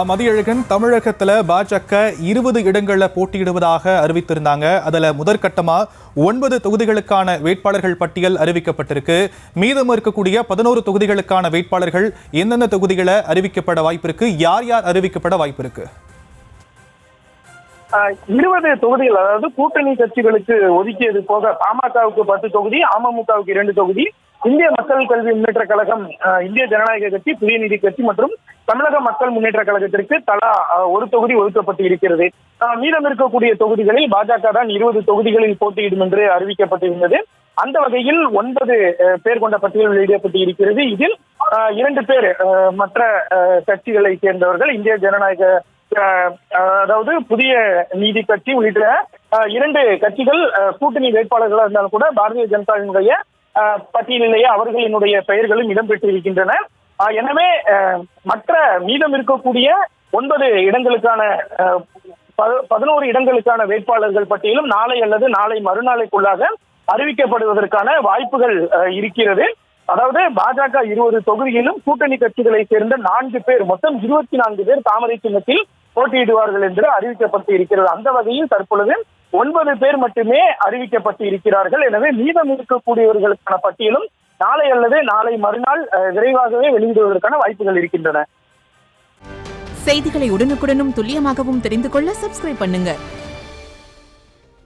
மதியழகன், தமிழகத்துல பாஜக 20 இடங்கள்ல போட்டியிடுவதாக அறிவித்திருந்தாங்க. அதுல முதற்கட்டமா 9 தொகுதிகளுக்கான வேட்பாளர்கள் பட்டியல் அறிவிக்கப்பட்டிருக்கு. மீதம் இருக்கக்கூடிய 11 தொகுதிகளுக்கான வேட்பாளர்கள் எந்தெந்த தொகுதிகளை அறிவிக்கப்பட வாய்ப்பு இருக்கு, யார் யார் அறிவிக்கப்பட வாய்ப்பு இருக்கு? 20 தொகுதிகள், அதாவது கூட்டணி கட்சிகளுக்கு ஒதுக்கியது போக பாமகவுக்கு 10 தொகுதி, அமமுகவுக்கு 2 தொகுதி, இந்திய மக்கள் கல்வி முன்னேற்ற கழகம், இந்திய ஜனநாயக கட்சி, புதிய நீதி கட்சி மற்றும் தமிழக மக்கள் முன்னேற்ற கழகத்திற்கு தலா 1 தொகுதி ஒதுக்கப்பட்டு இருக்கிறது. மீதம் இருக்கக்கூடிய தொகுதிகளில் பாஜக தான் 20 தொகுதிகளில் போட்டியிடும் என்று அறிவிக்கப்பட்டிருந்தது. அந்த வகையில் 9 பேர் கொண்ட பட்டியல் வெளியிடப்பட்டு இருக்கிறது. இதில் 2 பேர் மற்ற கட்சிகளை சேர்ந்தவர்கள், இந்திய ஜனநாயக அதாவது புதிய நீதி கட்சி உள்ளிட்ட 2 கட்சிகள் கூட்டணி வேட்பாளர்களாக இருந்தாலும் கூட பாரதிய ஜனதாவினுடைய பட்டியலிலேயே அவர்களினுடைய பெயர்களும் இடம்பெற்றிருக்கின்றன. எனவே மற்ற மீதம் இருக்கக்கூடிய 9 இடங்களுக்கான 11 இடங்களுக்கான வேட்பாளர்கள் பட்டியலும் நாளை அல்லது நாளை மறுநாளைக்குள்ளாக அறிவிக்கப்படுவதற்கான வாய்ப்புகள் இருக்கிறது. அதாவது பாஜக 20 தொகுதியிலும் கூட்டணி கட்சிகளை சேர்ந்த 4 பேர், மொத்தம் 24 பேர் தாமரை சின்னத்தில் போட்டியிடுவார்கள் என்று அறிவிக்கப்பட்டு இருக்கிறது. அந்த வகையில் தற்பொழுது 9 பேர் மட்டுமே அறிவிக்கப்பட்டு இருக்கிறார்கள். எனவே மீதம் இருக்கக்கூடியவர்களுக்கான பட்டியலும் நாளை அல்லது நாளை மறுநாள் விரைவாகவே வெளியிடுவதற்கான வாய்ப்புகள் இருக்கின்றன. செய்திகளை உடனுக்குடனும் துல்லியமாகவும் தெரிந்து கொள்ள சப்ஸ்கிரைப் பண்ணுங்க.